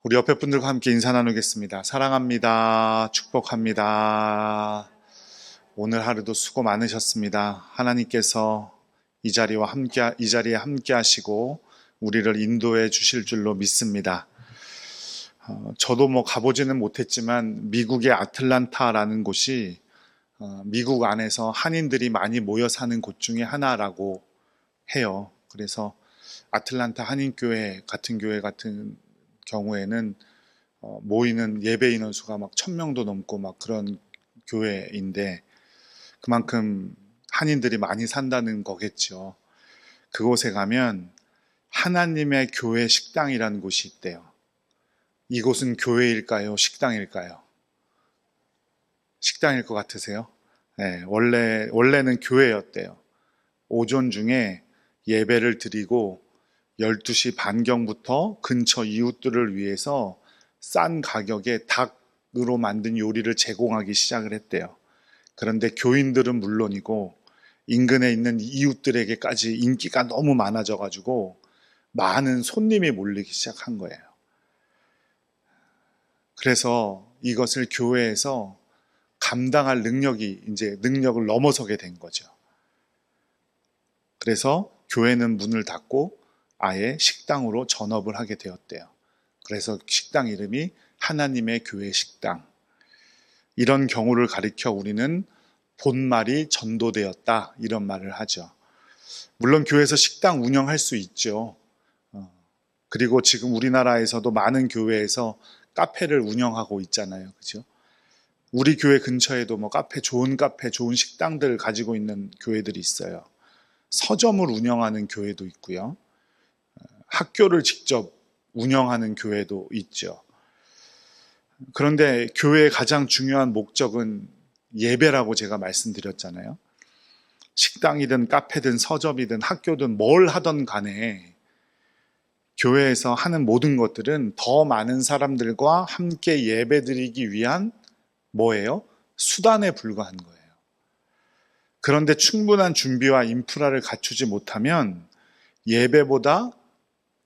우리 옆에 분들과 함께 인사 나누겠습니다. 사랑합니다. 축복합니다. 오늘 하루도 수고 많으셨습니다. 하나님께서 이 자리에 함께 하시고 우리를 인도해 주실 줄로 믿습니다. 저도 가보지는 못했지만 미국의 아틀란타라는 곳이 미국 안에서 한인들이 많이 모여 사는 곳 중에 하나라고 해요. 그래서 아틀란타 한인교회 같은 경우에는 모이는 예배 인원 수가 1000명도 넘고 그런 교회인데 그만큼 한인들이 많이 산다는 거겠죠. 그곳에 가면 하나님의 교회 식당이라는 곳이 있대요. 이곳은 교회일까요? 식당일까요? 식당일 것 같으세요? 네, 원래는 교회였대요. 오전 중에 예배를 드리고 12시 반경부터 근처 이웃들을 위해서 싼 가격에 닭으로 만든 요리를 제공하기 시작을 했대요. 그런데 교인들은 물론이고 인근에 있는 이웃들에게까지 인기가 너무 많아져가지고 많은 손님이 몰리기 시작한 거예요. 그래서 이것을 교회에서 감당할 능력을 넘어서게 된 거죠. 그래서 교회는 문을 닫고 아예 식당으로 전업을 하게 되었대요. 그래서 식당 이름이 하나님의 교회 식당. 이런 경우를 가리켜 우리는 본말이 전도되었다 이런 말을 하죠. 물론 교회에서 식당 운영할 수 있죠. 그리고 지금 우리나라에서도 많은 교회에서 카페를 운영하고 있잖아요. 그죠? 우리 교회 근처에도 좋은 카페, 좋은 식당들을 가지고 있는 교회들이 있어요. 서점을 운영하는 교회도 있고요. 학교를 직접 운영하는 교회도 있죠. 그런데 교회의 가장 중요한 목적은 예배라고 제가 말씀드렸잖아요. 식당이든 카페든 서점이든 학교든 뭘 하던 간에 교회에서 하는 모든 것들은 더 많은 사람들과 함께 예배드리기 위한 뭐예요? 수단에 불과한 거예요. 그런데 충분한 준비와 인프라를 갖추지 못하면 예배보다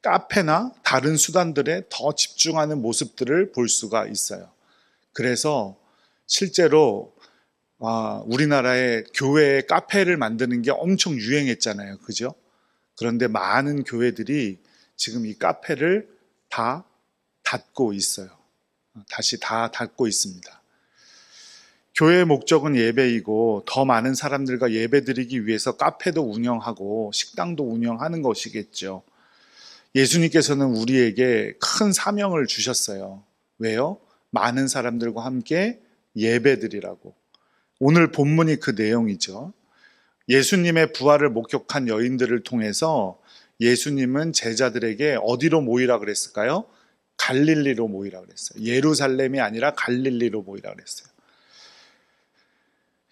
카페나 다른 수단들에 더 집중하는 모습들을 볼 수가 있어요. 그래서 실제로 우리나라에 교회에 카페를 만드는 게 엄청 유행했잖아요. 그죠? 그런데 많은 교회들이 지금 이 카페를 다 닫고 있어요. 다시 다 닫고 있습니다. 교회의 목적은 예배이고 더 많은 사람들과 예배드리기 위해서 카페도 운영하고 식당도 운영하는 것이겠죠. 예수님께서는 우리에게 큰 사명을 주셨어요. 왜요? 많은 사람들과 함께 예배드리라고. 오늘 본문이 그 내용이죠. 예수님의 부활을 목격한 여인들을 통해서 예수님은 제자들에게 어디로 모이라 그랬을까요? 갈릴리로 모이라 그랬어요. 예루살렘이 아니라 갈릴리로 모이라 그랬어요.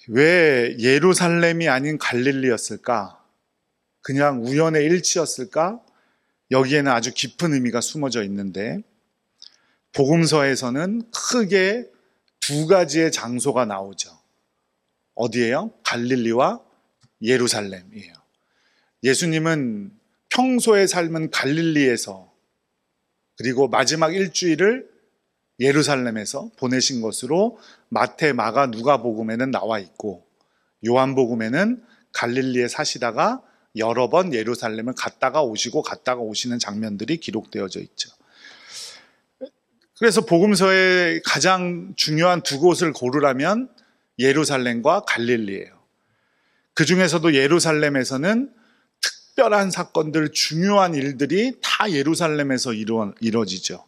왜 예루살렘이 아닌 갈릴리였을까? 그냥 우연의 일치였을까? 여기에는 아주 깊은 의미가 숨어져 있는데 복음서에서는 크게 두 가지의 장소가 나오죠. 어디예요? 갈릴리와 예루살렘이에요. 예수님은 평소의 삶은 갈릴리에서 그리고 마지막 일주일을 예루살렘에서 보내신 것으로 마태, 마가, 누가복음에는 나와 있고 요한복음에는 갈릴리에 사시다가 여러 번 예루살렘을 갔다가 오시는 장면들이 기록되어져 있죠. 그래서 복음서의 가장 중요한 두 곳을 고르라면 예루살렘과 갈릴리예요. 그 중에서도 예루살렘에서는 특별한 사건들, 중요한 일들이 다 예루살렘에서 이루어지죠.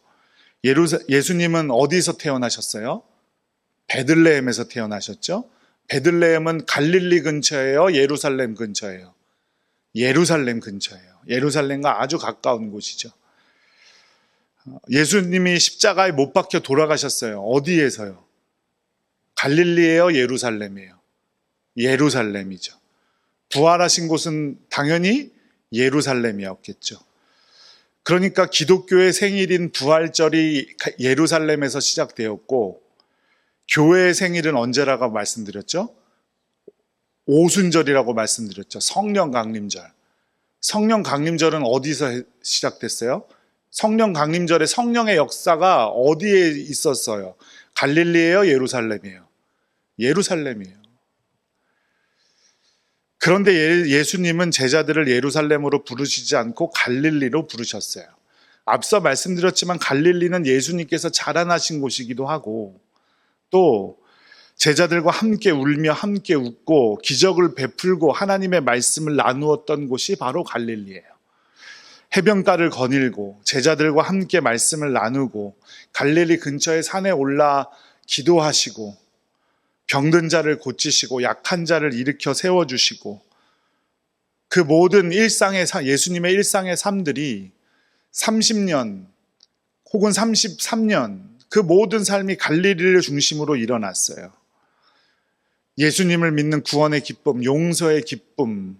예수님은 어디서 태어나셨어요? 베들레헴에서 태어나셨죠. 베들레헴은 갈릴리 근처예요? 예루살렘 근처예요? 예루살렘 근처예요. 예루살렘과 아주 가까운 곳이죠. 예수님이 십자가에 못 박혀 돌아가셨어요. 어디에서요? 갈릴리예요? 예루살렘이에요? 예루살렘이죠. 부활하신 곳은 당연히 예루살렘이었겠죠. 그러니까 기독교의 생일인 부활절이 예루살렘에서 시작되었고 교회의 생일은 언제라고 말씀드렸죠? 오순절이라고 말씀드렸죠. 성령 강림절. 성령 강림절은 어디서 시작됐어요? 성령 강림절에 성령의 역사가 어디에 있었어요? 갈릴리예요? 예루살렘이에요? 예루살렘이에요. 그런데 예수님은 제자들을 예루살렘으로 부르시지 않고 갈릴리로 부르셨어요. 앞서 말씀드렸지만 갈릴리는 예수님께서 자라나신 곳이기도 하고, 또 제자들과 함께 울며 함께 웃고 기적을 베풀고 하나님의 말씀을 나누었던 곳이 바로 갈릴리예요. 해변가를 거닐고 제자들과 함께 말씀을 나누고 갈릴리 근처의 산에 올라 기도하시고 병든 자를 고치시고 약한 자를 일으켜 세워주시고, 그 모든 예수님의 일상의 삶들이 30년 혹은 33년 그 모든 삶이 갈릴리를 중심으로 일어났어요. 예수님을 믿는 구원의 기쁨, 용서의 기쁨,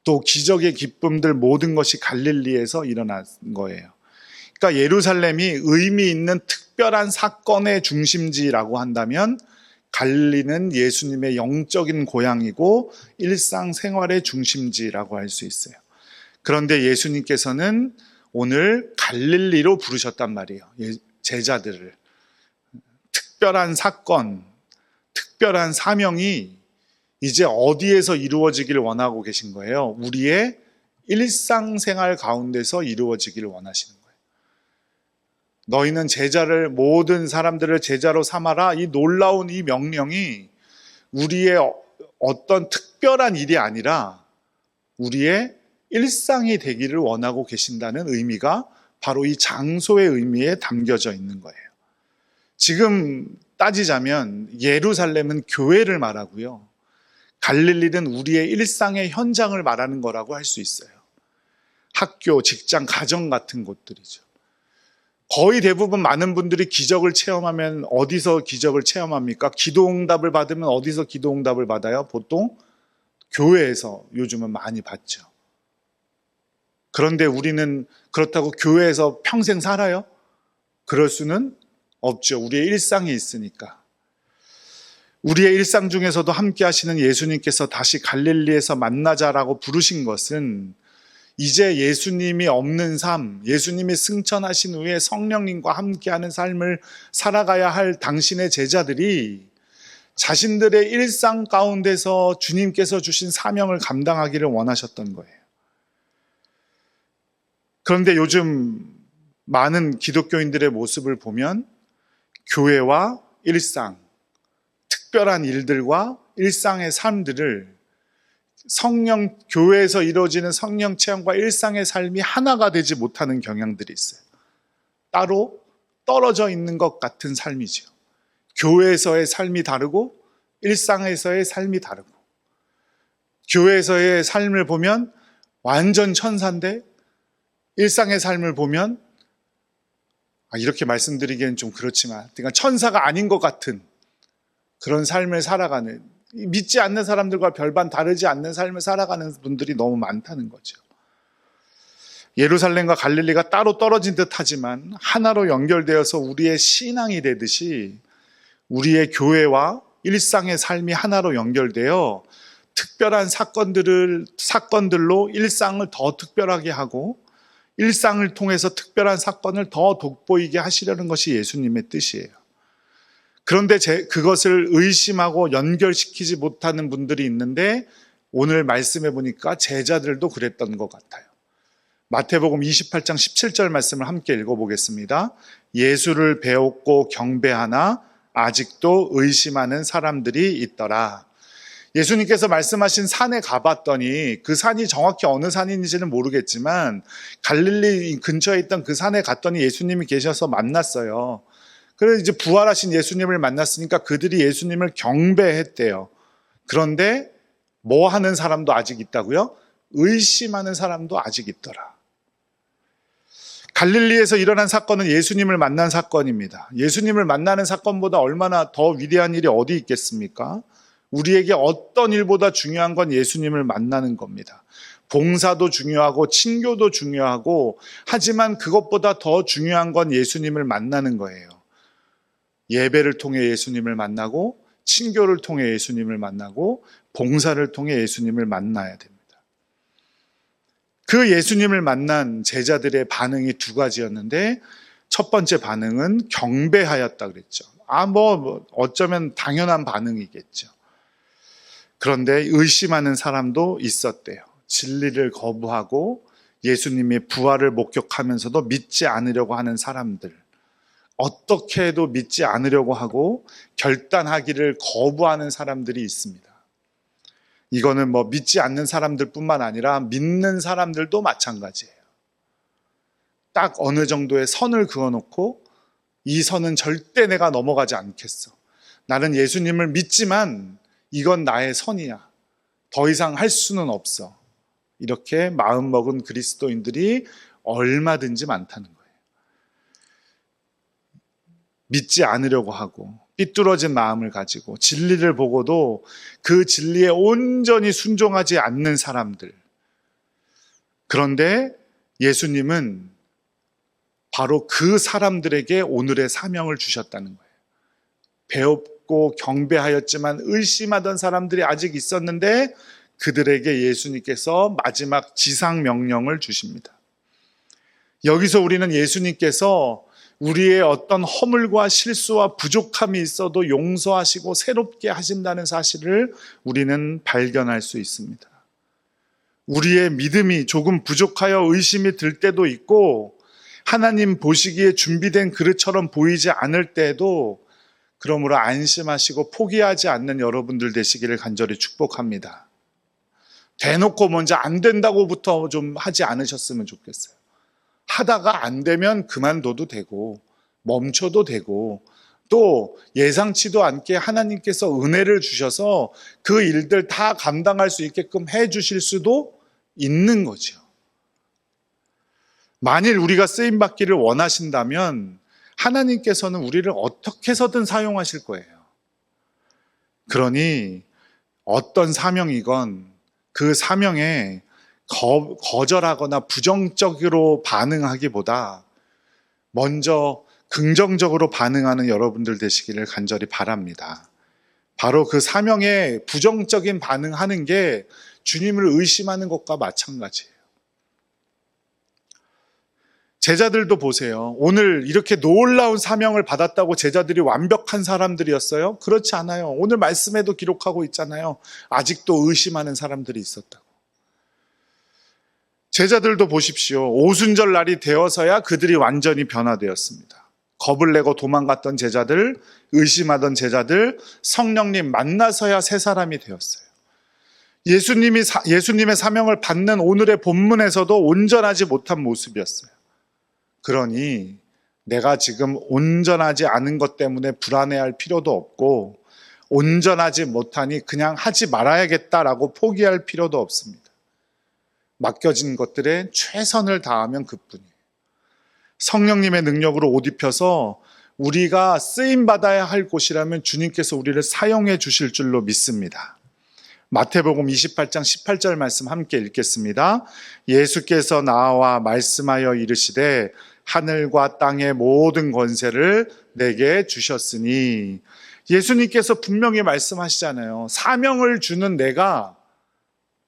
또 기적의 기쁨들 모든 것이 갈릴리에서 일어난 거예요. 그러니까 예루살렘이 의미 있는 특별한 사건의 중심지라고 한다면 갈릴리는 예수님의 영적인 고향이고 일상생활의 중심지라고 할 수 있어요. 그런데 예수님께서는 오늘 갈릴리로 부르셨단 말이에요. 제자들을. 특별한 사건, 특별한 사명이 이제 어디에서 이루어지길 원하고 계신 거예요? 우리의 일상생활 가운데서 이루어지길 원하시는 거예요. 너희는 모든 사람들을 제자로 삼아라. 이 놀라운 이 명령이 우리의 어떤 특별한 일이 아니라 우리의 일상이 되기를 원하고 계신다는 의미가 바로 이 장소의 의미에 담겨져 있는 거예요. 지금 따지자면 예루살렘은 교회를 말하고요, 갈릴리는 우리의 일상의 현장을 말하는 거라고 할 수 있어요. 학교, 직장, 가정 같은 곳들이죠. 거의 대부분 많은 분들이 기적을 체험하면 어디서 기적을 체험합니까? 기도응답을 받으면 어디서 기도응답을 받아요? 보통 교회에서 요즘은 많이 받죠. 그런데 우리는 그렇다고 교회에서 평생 살아요? 그럴 수는 없죠. 우리의 일상이 있으니까. 우리의 일상 중에서도 함께 하시는 예수님께서 다시 갈릴리에서 만나자라고 부르신 것은 이제 예수님이 없는 삶, 예수님이 승천하신 후에 성령님과 함께하는 삶을 살아가야 할 당신의 제자들이 자신들의 일상 가운데서 주님께서 주신 사명을 감당하기를 원하셨던 거예요. 그런데 요즘 많은 기독교인들의 모습을 보면 교회와 일상, 특별한 일들과 일상의 삶들을 교회에서 이루어지는 성령 체험과 일상의 삶이 하나가 되지 못하는 경향들이 있어요. 따로 떨어져 있는 것 같은 삶이죠. 교회에서의 삶이 다르고 일상에서의 삶이 다르고, 교회에서의 삶을 보면 완전 천사인데 일상의 삶을 보면 이렇게 말씀드리기엔 좀 그렇지만 그러니까 천사가 아닌 것 같은 그런 삶을 살아가는, 믿지 않는 사람들과 별반 다르지 않는 삶을 살아가는 분들이 너무 많다는 거죠. 예루살렘과 갈릴리가 따로 떨어진 듯 하지만 하나로 연결되어서 우리의 신앙이 되듯이 우리의 교회와 일상의 삶이 하나로 연결되어 특별한 사건들로 일상을 더 특별하게 하고 일상을 통해서 특별한 사건을 더 돋보이게 하시려는 것이 예수님의 뜻이에요. 그런데 그것을 의심하고 연결시키지 못하는 분들이 있는데 오늘 말씀해 보니까 제자들도 그랬던 것 같아요. 마태복음 28장 17절 말씀을 함께 읽어보겠습니다. 예수를 배웠고 경배하나 아직도 의심하는 사람들이 있더라. 예수님께서 말씀하신 산에 가봤더니 그 산이 정확히 어느 산인지는 모르겠지만 갈릴리 근처에 있던 그 산에 갔더니 예수님이 계셔서 만났어요. 그래서 이제 부활하신 예수님을 만났으니까 그들이 예수님을 경배했대요. 그런데 뭐 하는 사람도 아직 있다고요? 의심하는 사람도 아직 있더라. 갈릴리에서 일어난 사건은 예수님을 만난 사건입니다. 예수님을 만나는 사건보다 얼마나 더 위대한 일이 어디 있겠습니까? 우리에게 어떤 일보다 중요한 건 예수님을 만나는 겁니다. 봉사도 중요하고 친교도 중요하고, 하지만 그것보다 더 중요한 건 예수님을 만나는 거예요. 예배를 통해 예수님을 만나고 친교를 통해 예수님을 만나고 봉사를 통해 예수님을 만나야 됩니다. 그 예수님을 만난 제자들의 반응이 두 가지였는데 첫 번째 반응은 경배하였다 그랬죠. 어쩌면 당연한 반응이겠죠. 그런데 의심하는 사람도 있었대요. 진리를 거부하고 예수님의 부활을 목격하면서도 믿지 않으려고 하는 사람들, 어떻게 해도 믿지 않으려고 하고 결단하기를 거부하는 사람들이 있습니다. 이거는 믿지 않는 사람들뿐만 아니라 믿는 사람들도 마찬가지예요. 딱 어느 정도의 선을 그어놓고 이 선은 절대 내가 넘어가지 않겠어. 나는 예수님을 믿지만 이건 나의 선이야. 더 이상 할 수는 없어. 이렇게 마음먹은 그리스도인들이 얼마든지 많다는 거예요. 믿지 않으려고 하고 삐뚤어진 마음을 가지고 진리를 보고도 그 진리에 온전히 순종하지 않는 사람들. 그런데 예수님은 바로 그 사람들에게 오늘의 사명을 주셨다는 거예요. 배웠고 경배하였지만 의심하던 사람들이 아직 있었는데 그들에게 예수님께서 마지막 지상 명령을 주십니다. 여기서 우리는 예수님께서 우리의 어떤 허물과 실수와 부족함이 있어도 용서하시고 새롭게 하신다는 사실을 우리는 발견할 수 있습니다. 우리의 믿음이 조금 부족하여 의심이 들 때도 있고 하나님 보시기에 준비된 그릇처럼 보이지 않을 때에도 그러므로 안심하시고 포기하지 않는 여러분들 되시기를 간절히 축복합니다. 대놓고 먼저 안 된다고부터 좀 하지 않으셨으면 좋겠어요. 하다가 안 되면 그만둬도 되고 멈춰도 되고 또 예상치도 않게 하나님께서 은혜를 주셔서 그 일들 다 감당할 수 있게끔 해 주실 수도 있는 거죠. 만일 우리가 쓰임받기를 원하신다면 하나님께서는 우리를 어떻게 해서든 사용하실 거예요. 그러니 어떤 사명이건 그 사명에 거절하거나 부정적으로 반응하기보다 먼저 긍정적으로 반응하는 여러분들 되시기를 간절히 바랍니다. 바로 그 사명에 부정적인 반응하는 게 주님을 의심하는 것과 마찬가지예요. 제자들도 보세요. 오늘 이렇게 놀라운 사명을 받았다고 제자들이 완벽한 사람들이었어요? 그렇지 않아요. 오늘 말씀에도 기록하고 있잖아요. 아직도 의심하는 사람들이 있었다고. 제자들도 보십시오. 오순절 날이 되어서야 그들이 완전히 변화되었습니다. 겁을 내고 도망갔던 제자들, 의심하던 제자들, 성령님 만나서야 새 사람이 되었어요. 예수님의 사명을 받는 오늘의 본문에서도 온전하지 못한 모습이었어요. 그러니 내가 지금 온전하지 않은 것 때문에 불안해할 필요도 없고 온전하지 못하니 그냥 하지 말아야겠다라고 포기할 필요도 없습니다. 맡겨진 것들에 최선을 다하면 그뿐이에요. 성령님의 능력으로 옷 입혀서 우리가 쓰임받아야 할 곳이라면 주님께서 우리를 사용해 주실 줄로 믿습니다. 마태복음 28장 18절 말씀 함께 읽겠습니다. 예수께서 나와 말씀하여 이르시되 하늘과 땅의 모든 권세를 내게 주셨으니, 예수님께서 분명히 말씀하시잖아요. 사명을 주는 내가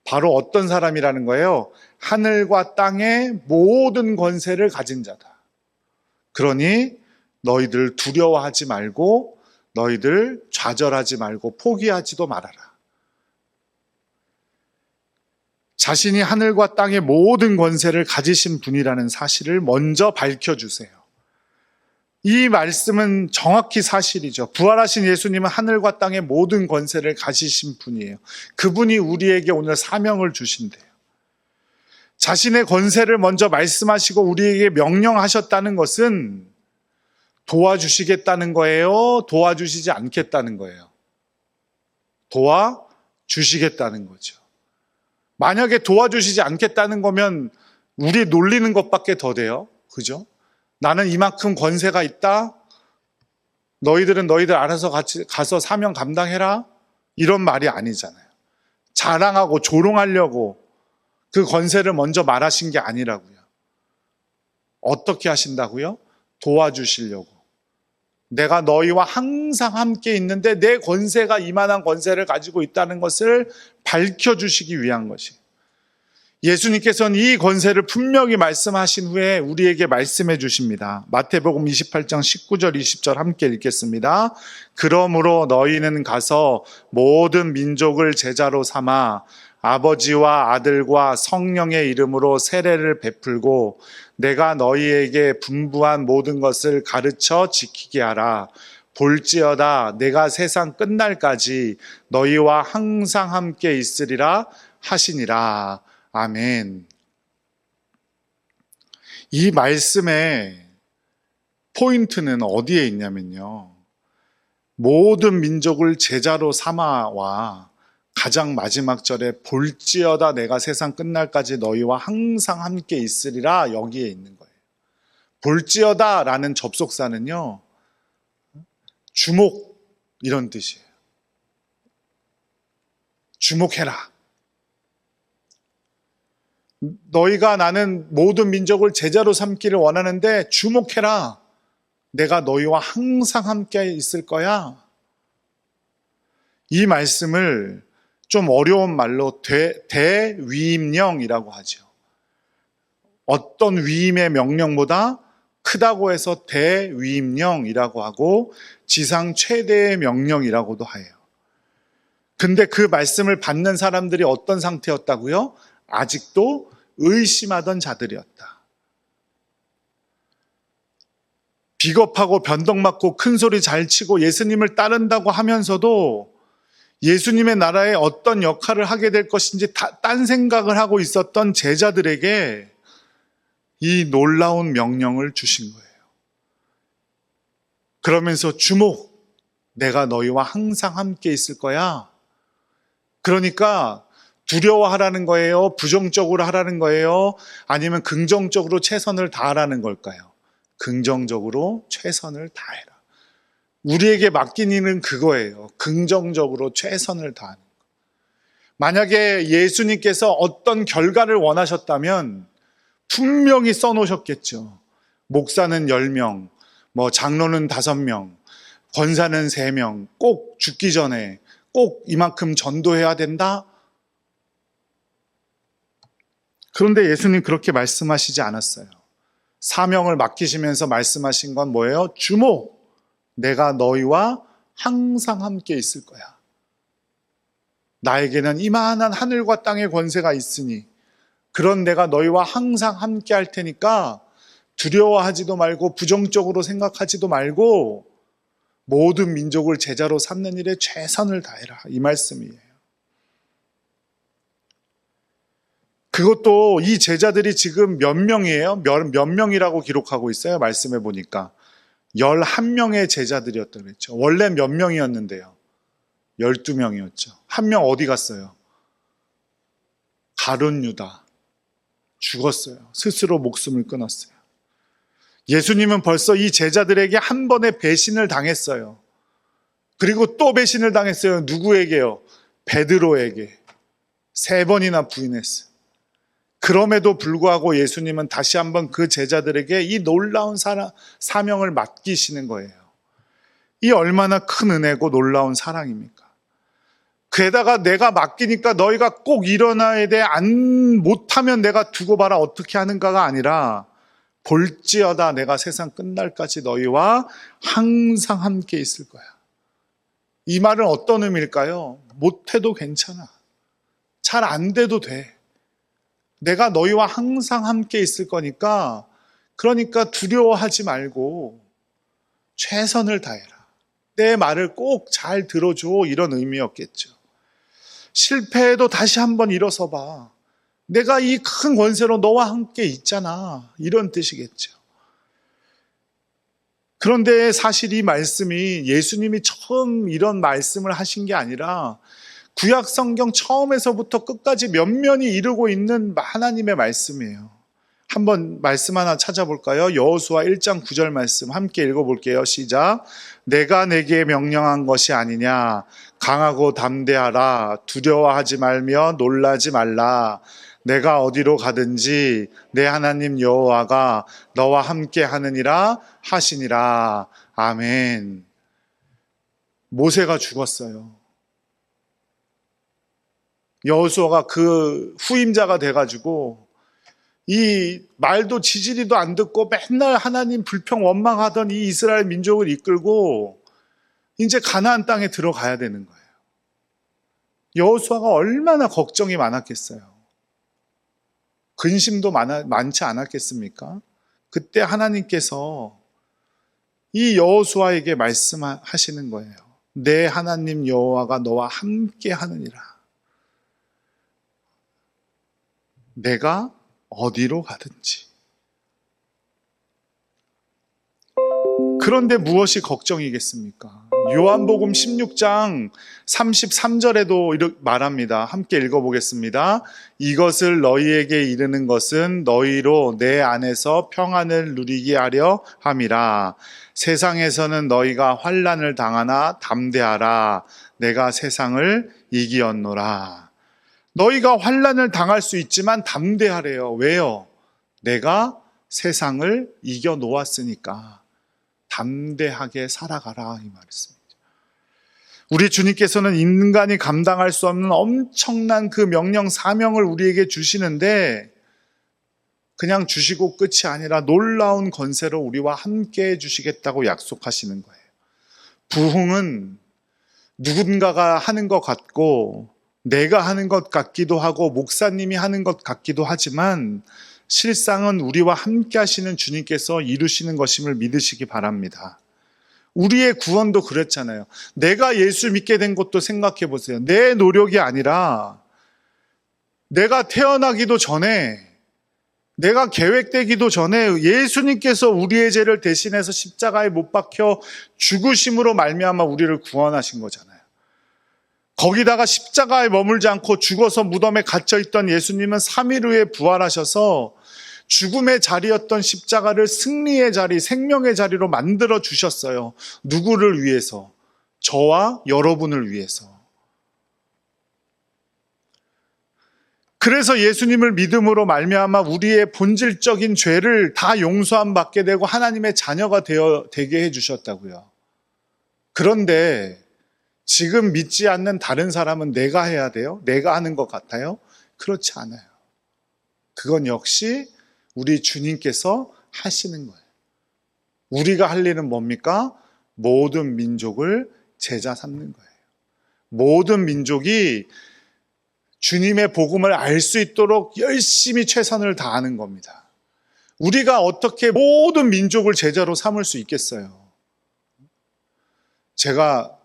바로 어떤 사람이라는 거예요? 하늘과 땅의 모든 권세를 가진 자다. 그러니 너희들 두려워하지 말고 너희들 좌절하지 말고 포기하지도 말아라. 자신이 하늘과 땅의 모든 권세를 가지신 분이라는 사실을 먼저 밝혀주세요. 이 말씀은 정확히 사실이죠. 부활하신 예수님은 하늘과 땅의 모든 권세를 가지신 분이에요. 그분이 우리에게 오늘 사명을 주신대요. 자신의 권세를 먼저 말씀하시고 우리에게 명령하셨다는 것은 도와주시겠다는 거예요? 도와주시지 않겠다는 거예요? 도와주시겠다는 거죠. 만약에 도와주시지 않겠다는 거면 우리 놀리는 것밖에 더 돼요. 그죠? 나는 이만큼 권세가 있다. 너희들은 너희들 알아서 같이 가서 사명 감당해라. 이런 말이 아니잖아요. 자랑하고 조롱하려고 그 권세를 먼저 말하신 게 아니라고요. 어떻게 하신다고요? 도와주시려고. 내가 너희와 항상 함께 있는데 내 권세가 이만한 권세를 가지고 있다는 것을 밝혀주시기 위한 것이에요. 예수님께서는 이 권세를 분명히 말씀하신 후에 우리에게 말씀해 주십니다. 마태복음 28장 19절 20절 함께 읽겠습니다. 그러므로 너희는 가서 모든 민족을 제자로 삼아 아버지와 아들과 성령의 이름으로 세례를 베풀고 내가 너희에게 분부한 모든 것을 가르쳐 지키게 하라. 볼지어다 내가 세상 끝날까지 너희와 항상 함께 있으리라 하시니라. 아멘. 이 말씀의 포인트는 어디에 있냐면요. 모든 민족을 제자로 삼아와 가장 마지막 절에 볼지어다 내가 세상 끝날까지 너희와 항상 함께 있으리라 여기에 있는 거예요. 볼지어다 라는 접속사는요. 주목 이런 뜻이에요. 주목해라. 너희가 나는 모든 민족을 제자로 삼기를 원하는데 주목해라. 내가 너희와 항상 함께 있을 거야. 이 말씀을 좀 어려운 말로 대위임령이라고 하죠. 어떤 위임의 명령보다 크다고 해서 대위임령이라고 하고 지상 최대의 명령이라고도 해요. 근데 그 말씀을 받는 사람들이 어떤 상태였다고요? 아직도 의심하던 자들이었다. 비겁하고 변덕맞고 큰소리 잘 치고 예수님을 따른다고 하면서도 예수님의 나라에 어떤 역할을 하게 될 것인지 딴 생각을 하고 있었던 제자들에게 이 놀라운 명령을 주신 거예요. 그러면서 주목, 내가 너희와 항상 함께 있을 거야. 그러니까 두려워하라는 거예요? 부정적으로 하라는 거예요? 아니면 긍정적으로 최선을 다하라는 걸까요? 긍정적으로 최선을 다해라. 우리에게 맡긴 일은 그거예요. 긍정적으로 최선을 다하는 거. 만약에 예수님께서 어떤 결과를 원하셨다면 분명히 써놓으셨겠죠. 목사는 10명, 장로는 5명, 권사는 3명, 꼭 죽기 전에 꼭 이만큼 전도해야 된다? 그런데 예수님 그렇게 말씀하시지 않았어요. 사명을 맡기시면서 말씀하신 건 뭐예요? 주목! 내가 너희와 항상 함께 있을 거야. 나에게는 이만한 하늘과 땅의 권세가 있으니 그런 내가 너희와 항상 함께 할 테니까 두려워하지도 말고 부정적으로 생각하지도 말고 모든 민족을 제자로 삼는 일에 최선을 다해라. 이 말씀이에요. 그것도 이 제자들이 지금 몇 명이에요? 몇 명이라고 기록하고 있어요? 말씀해 보니까 11명의 제자들이었다고 그랬죠. 원래 몇 명이었는데요? 12명이었죠. 한 명 어디 갔어요? 가룟 유다. 죽었어요. 스스로 목숨을 끊었어요. 예수님은 벌써 이 제자들에게 한 번의 배신을 당했어요. 그리고 또 배신을 당했어요. 누구에게요? 베드로에게. 3번이나 부인했어요. 그럼에도 불구하고 예수님은 다시 한번 그 제자들에게 이 놀라운 사명을 맡기시는 거예요. 이 얼마나 큰 은혜고 놀라운 사랑입니까? 게다가 내가 맡기니까 너희가 꼭 일어나야 돼. 못하면 내가 두고 봐라 어떻게 하는가가 아니라 볼지어다 내가 세상 끝날까지 너희와 항상 함께 있을 거야. 이 말은 어떤 의미일까요? 못해도 괜찮아. 잘 안 돼도 돼. 내가 너희와 항상 함께 있을 거니까 그러니까 두려워하지 말고 최선을 다해라. 내 말을 꼭 잘 들어줘. 이런 의미였겠죠. 실패해도 다시 한번 일어서 봐. 내가 이 큰 권세로 너와 함께 있잖아. 이런 뜻이겠죠. 그런데 사실 이 말씀이 예수님이 처음 이런 말씀을 하신 게 아니라 구약 성경 처음에서부터 끝까지 면면이 이루고 있는 하나님의 말씀이에요. 한번 말씀 하나 찾아볼까요? 여호수아 1장 9절 말씀 함께 읽어볼게요. 시작. 내가 내게 명령한 것이 아니냐. 강하고 담대하라. 두려워하지 말며 놀라지 말라. 내가 어디로 가든지 내 하나님 여호와가 너와 함께 하느니라 하시니라. 아멘. 모세가 죽었어요. 여호수아가 그 후임자가 돼가지고 이 말도 지지리도 안 듣고 맨날 하나님 불평 원망하던 이 이스라엘 민족을 이끌고 이제 가나안 땅에 들어가야 되는 거예요. 여호수아가 얼마나 걱정이 많았겠어요. 근심도 많지 않았겠습니까? 그때 하나님께서 이 여호수아에게 말씀하시는 거예요. 내 하나님 여호와가 너와 함께 하느니라. 내가 어디로 가든지. 그런데 무엇이 걱정이겠습니까? 요한복음 16장 33절에도 이렇게 말합니다. 함께 읽어보겠습니다. 이것을 너희에게 이르는 것은 너희로 내 안에서 평안을 누리게 하려 함이라. 세상에서는 너희가 환난을 당하나 담대하라. 내가 세상을 이기었노라. 너희가 환난을 당할 수 있지만 담대하래요. 왜요? 내가 세상을 이겨 놓았으니까 담대하게 살아가라 이 말씀입니다. 우리 주님께서는 인간이 감당할 수 없는 엄청난 그 명령 사명을 우리에게 주시는데 그냥 주시고 끝이 아니라 놀라운 권세로 우리와 함께 해주시겠다고 약속하시는 거예요. 부흥은 누군가가 하는 것 같고 내가 하는 것 같기도 하고 목사님이 하는 것 같기도 하지만 실상은 우리와 함께 하시는 주님께서 이루시는 것임을 믿으시기 바랍니다. 우리의 구원도 그랬잖아요. 내가 예수 믿게 된 것도 생각해 보세요. 내 노력이 아니라 내가 태어나기도 전에 내가 계획되기도 전에 예수님께서 우리의 죄를 대신해서 십자가에 못 박혀 죽으심으로 말미암아 우리를 구원하신 거잖아요. 거기다가 십자가에 머물지 않고 죽어서 무덤에 갇혀있던 예수님은 3일 후에 부활하셔서 죽음의 자리였던 십자가를 승리의 자리, 생명의 자리로 만들어 주셨어요. 누구를 위해서? 저와 여러분을 위해서. 그래서 예수님을 믿음으로 말미암아 우리의 본질적인 죄를 다 용서함 받게 되고 하나님의 자녀가 되게 해주셨다고요. 그런데 지금 믿지 않는 다른 사람은 내가 해야 돼요? 내가 하는 것 같아요? 그렇지 않아요. 그건 역시 우리 주님께서 하시는 거예요. 우리가 할 일은 뭡니까? 모든 민족을 제자 삼는 거예요. 모든 민족이 주님의 복음을 알 수 있도록 열심히 최선을 다하는 겁니다. 우리가 어떻게 모든 민족을 제자로 삼을 수 있겠어요? 제가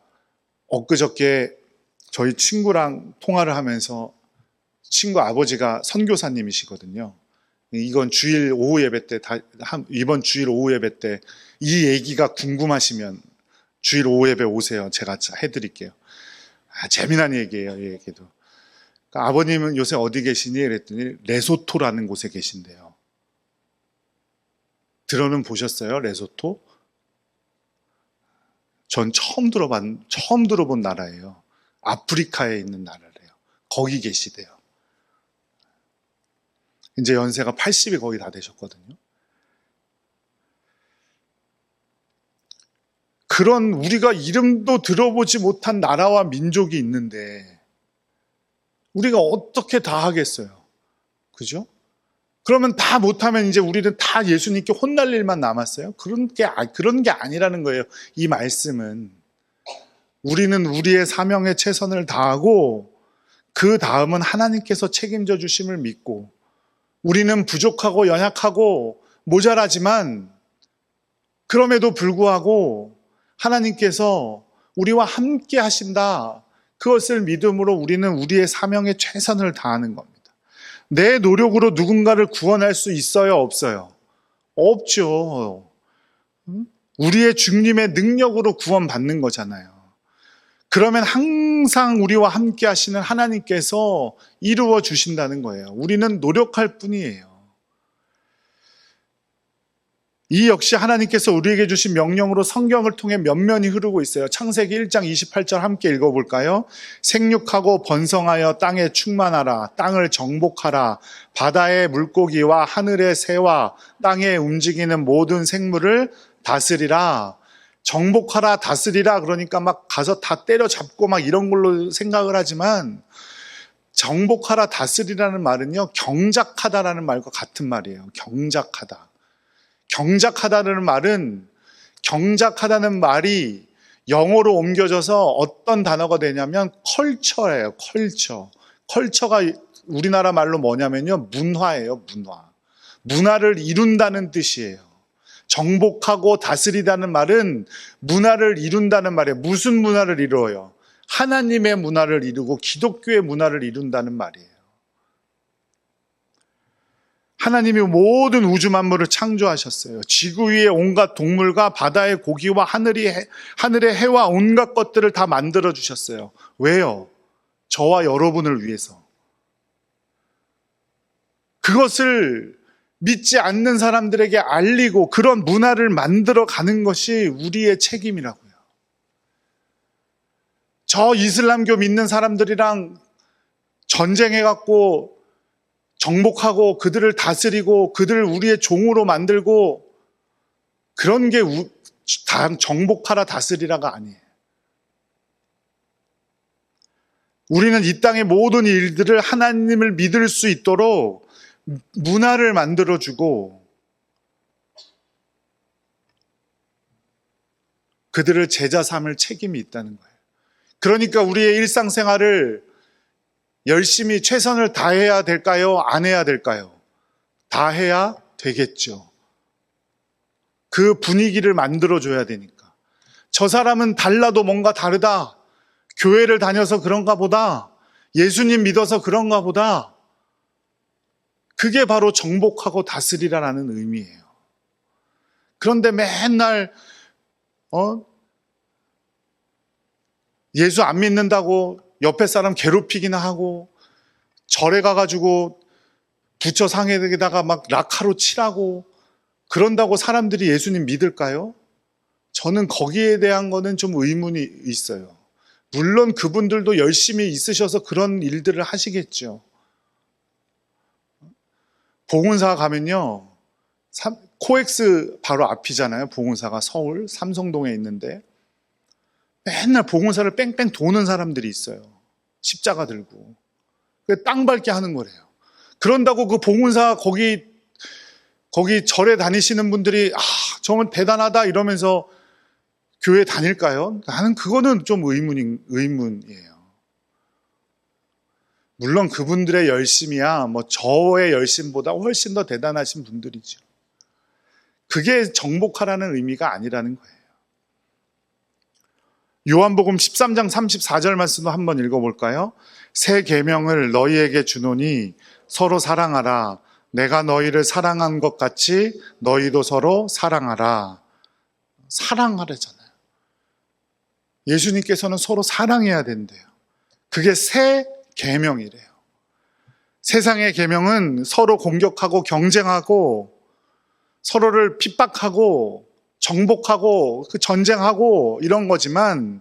엊그저께 저희 친구랑 통화를 하면서 친구 아버지가 선교사님이시거든요. 이번 주일 오후 예배 때 이 얘기가 궁금하시면 주일 오후 예배 오세요. 제가 해드릴게요. 재미난 얘기예요. 이 얘기도. 그러니까 아버님은 요새 어디 계시니? 그랬더니 레소토라는 곳에 계신대요. 들어는 보셨어요? 레소토? 전 처음 들어본 나라예요. 아프리카에 있는 나라래요. 거기 계시대요. 이제 연세가 80이 거의 다 되셨거든요. 그런 우리가 이름도 들어보지 못한 나라와 민족이 있는데 우리가 어떻게 다 하겠어요? 그죠? 그러면 다 못하면 이제 우리는 다 예수님께 혼날 일만 남았어요? 그런 게 아니라는 거예요. 이 말씀은. 우리는 우리의 사명에 최선을 다하고 그 다음은 하나님께서 책임져 주심을 믿고 우리는 부족하고 연약하고 모자라지만 그럼에도 불구하고 하나님께서 우리와 함께 하신다. 그것을 믿음으로 우리는 우리의 사명에 최선을 다하는 겁니다. 내 노력으로 누군가를 구원할 수 있어요? 없어요? 없죠. 우리의 주님의 능력으로 구원받는 거잖아요. 그러면 항상 우리와 함께 하시는 하나님께서 이루어 주신다는 거예요. 우리는 노력할 뿐이에요. 이 역시 하나님께서 우리에게 주신 명령으로 성경을 통해 면면이 흐르고 있어요. 창세기 1장 28절 함께 읽어볼까요? 생육하고 번성하여 땅에 충만하라. 땅을 정복하라. 바다의 물고기와 하늘의 새와 땅에 움직이는 모든 생물을 다스리라. 정복하라, 다스리라 그러니까 막 가서 다 때려잡고 막 이런 걸로 생각을 하지만, 정복하라, 다스리라는 말은요, 경작하다라는 말과 같은 말이에요. 경작하다. 경작하다는 말이 영어로 옮겨져서 어떤 단어가 되냐면 컬처예요. 컬처가 우리나라 말로 뭐냐면요, 문화예요. 문화를 이룬다는 뜻이에요. 정복하고 다스리다는 말은 문화를 이룬다는 말이에요. 무슨 문화를 이루어요? 하나님의 문화를 이루고 기독교의 문화를 이룬다는 말이에요. 하나님이 모든 우주 만물을 창조하셨어요. 지구 위의 온갖 동물과 바다의 고기와 하늘의 해와 온갖 것들을 다 만들어 주셨어요. 왜요? 저와 여러분을 위해서. 그것을 믿지 않는 사람들에게 알리고 그런 문화를 만들어 가는 것이 우리의 책임이라고요. 저 이슬람교 믿는 사람들이랑 전쟁해갖고 정복하고 그들을 다스리고 그들을 우리의 종으로 만들고 그런 게 정복하라 다스리라가 아니에요. 우리는 이 땅의 모든 일들을 하나님을 믿을 수 있도록 문화를 만들어주고 그들을 제자 삼을 책임이 있다는 거예요. 그러니까 우리의 일상생활을 열심히 최선을 다해야 될까요? 안 해야 될까요? 다 해야 되겠죠. 그 분위기를 만들어줘야 되니까. 저 사람은 달라도 뭔가 다르다. 교회를 다녀서 그런가 보다. 예수님 믿어서 그런가 보다. 그게 바로 정복하고 다스리라는 의미예요. 그런데 맨날 예수 안 믿는다고 옆에 사람 괴롭히기나 하고 절에 가가지고 부처 상에다가 막 라카로 칠하고 그런다고 사람들이 예수님 믿을까요? 저는 거기에 대한 거는 좀 의문이 있어요. 물론 그분들도 열심히 있으셔서 그런 일들을 하시겠죠. 봉은사 가면요, 코엑스 바로 앞이잖아요. 봉은사가 서울 삼성동에 있는데 맨날 봉은사를 뺑뺑 도는 사람들이 있어요. 십자가 들고 땅 밟게 하는 거래요. 그런다고 그 봉은사 거기 절에 다니시는 분들이 정말 대단하다 이러면서 교회 다닐까요? 나는 그거는 좀 의문이에요. 물론 그분들의 열심이야 저의 열심보다 훨씬 더 대단하신 분들이죠. 그게 정복하라는 의미가 아니라는 거예요. 요한복음 13장 34절 말씀도 한번 읽어볼까요? 새 계명을 너희에게 주노니 서로 사랑하라. 내가 너희를 사랑한 것 같이 너희도 서로 사랑하라. 사랑하라잖아요. 예수님께서는 서로 사랑해야 된대요. 그게 새 계명이래요. 세상의 계명은 서로 공격하고 경쟁하고 서로를 핍박하고 정복하고 전쟁하고 이런 거지만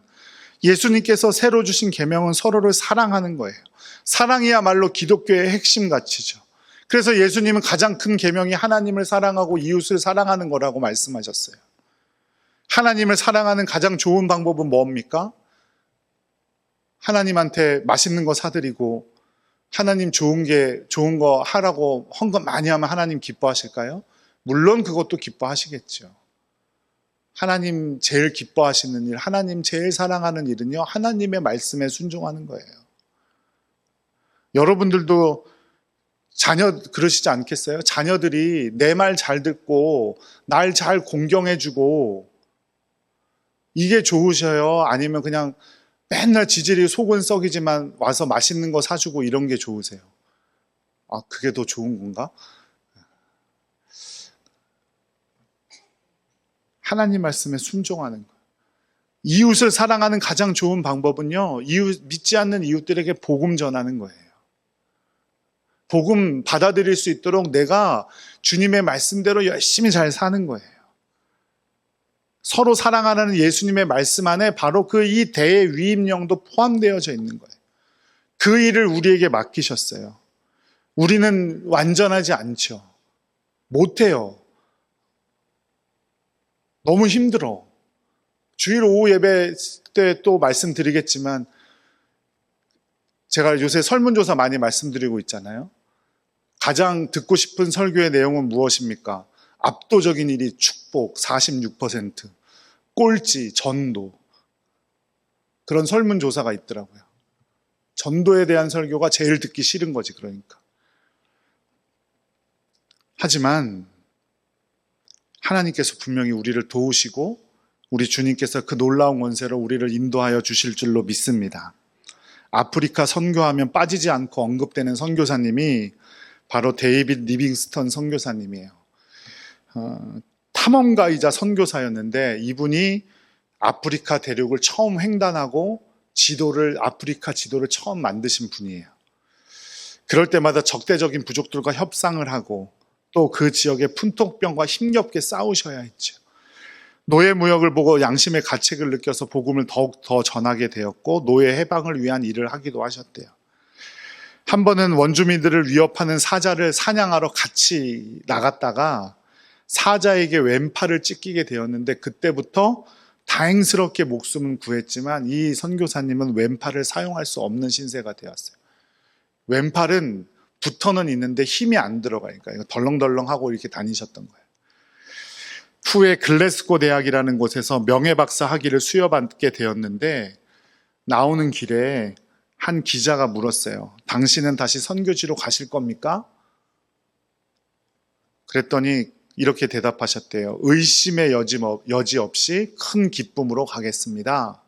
예수님께서 새로 주신 계명은 서로를 사랑하는 거예요. 사랑이야말로 기독교의 핵심 가치죠. 그래서 예수님은 가장 큰 계명이 하나님을 사랑하고 이웃을 사랑하는 거라고 말씀하셨어요. 하나님을 사랑하는 가장 좋은 방법은 뭡니까? 하나님한테 맛있는 거 사드리고 하나님 좋은 거 하라고 헌금 많이 하면 하나님 기뻐하실까요? 물론 그것도 기뻐하시겠죠. 하나님 제일 기뻐하시는 일, 하나님 제일 사랑하는 일은요, 하나님의 말씀에 순종하는 거예요. 여러분들도 그러시지 않겠어요? 자녀들이 내 말 잘 듣고 날 잘 공경해주고 이게 좋으셔요? 아니면 그냥 맨날 지질이 속은 썩이지만 와서 맛있는 거 사주고 이런 게 좋으세요? 그게 더 좋은 건가? 하나님 말씀에 순종하는 거예요. 이웃을 사랑하는 가장 좋은 방법은요, 믿지 않는 이웃들에게 복음 전하는 거예요. 복음 받아들일 수 있도록 내가 주님의 말씀대로 열심히 잘 사는 거예요. 서로 사랑하라는 예수님의 말씀 안에 바로 이 대의 위임령도 포함되어져 있는 거예요. 그 일을 우리에게 맡기셨어요. 우리는 완전하지 않죠. 못해요. 너무 힘들어. 주일 오후 예배 때 또 말씀드리겠지만 제가 요새 설문조사 많이 말씀드리고 있잖아요. 가장 듣고 싶은 설교의 내용은 무엇입니까? 압도적인 1위 축복 46%, 꼴찌 전도. 그런 설문조사가 있더라고요. 전도에 대한 설교가 제일 듣기 싫은 거지, 그러니까. 하지만 하나님께서 분명히 우리를 도우시고 우리 주님께서 그 놀라운 권세로 우리를 인도하여 주실 줄로 믿습니다. 아프리카 선교하면 빠지지 않고 언급되는 선교사님이 바로 데이빗 리빙스턴 선교사님이에요. 탐험가이자 선교사였는데 이분이 아프리카 대륙을 처음 횡단하고 아프리카 지도를 처음 만드신 분이에요. 그럴 때마다 적대적인 부족들과 협상을 하고 또 그 지역의 풍토병과 힘겹게 싸우셔야 했죠. 노예무역을 보고 양심의 가책을 느껴서 복음을 더욱 더 전하게 되었고 노예 해방을 위한 일을 하기도 하셨대요. 한 번은 원주민들을 위협하는 사자를 사냥하러 같이 나갔다가 사자에게 왼팔을 찢기게 되었는데 그때부터 다행스럽게 목숨은 구했지만 이 선교사님은 왼팔을 사용할 수 없는 신세가 되었어요. 왼팔은 붙어는 있는데 힘이 안 들어가니까 이거 덜렁덜렁하고 이렇게 다니셨던 거예요. 후에 글래스고 대학이라는 곳에서 명예박사 학위를 수여받게 되었는데 나오는 길에 한 기자가 물었어요. 당신은 다시 선교지로 가실 겁니까? 그랬더니 이렇게 대답하셨대요. 의심의 여지 없이 큰 기쁨으로 가겠습니다.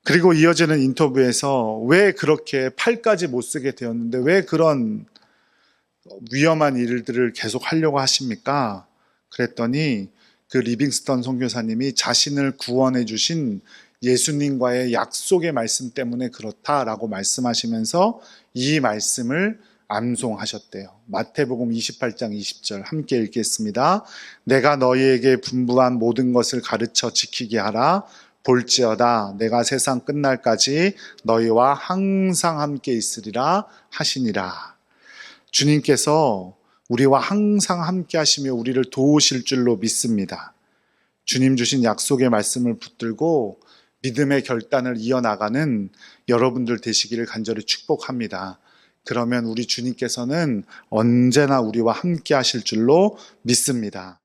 그리고 이어지는 인터뷰에서 왜 그렇게 팔까지 못 쓰게 되었는데 왜 그런 위험한 일들을 계속 하려고 하십니까? 그랬더니 그 리빙스턴 선교사님이 자신을 구원해 주신 예수님과의 약속의 말씀 때문에 그렇다라고 말씀하시면서 이 말씀을 암송하셨대요. 마태복음 28장 20절 함께 읽겠습니다. 내가 너희에게 분부한 모든 것을 가르쳐 지키게 하라. 볼지어다 내가 세상 끝날까지 너희와 항상 함께 있으리라 하시니라. 주님께서 우리와 항상 함께 하시며 우리를 도우실 줄로 믿습니다. 주님 주신 약속의 말씀을 붙들고 믿음의 결단을 이어나가는 여러분들 되시기를 간절히 축복합니다. 그러면 우리 주님께서는 언제나 우리와 함께 하실 줄로 믿습니다.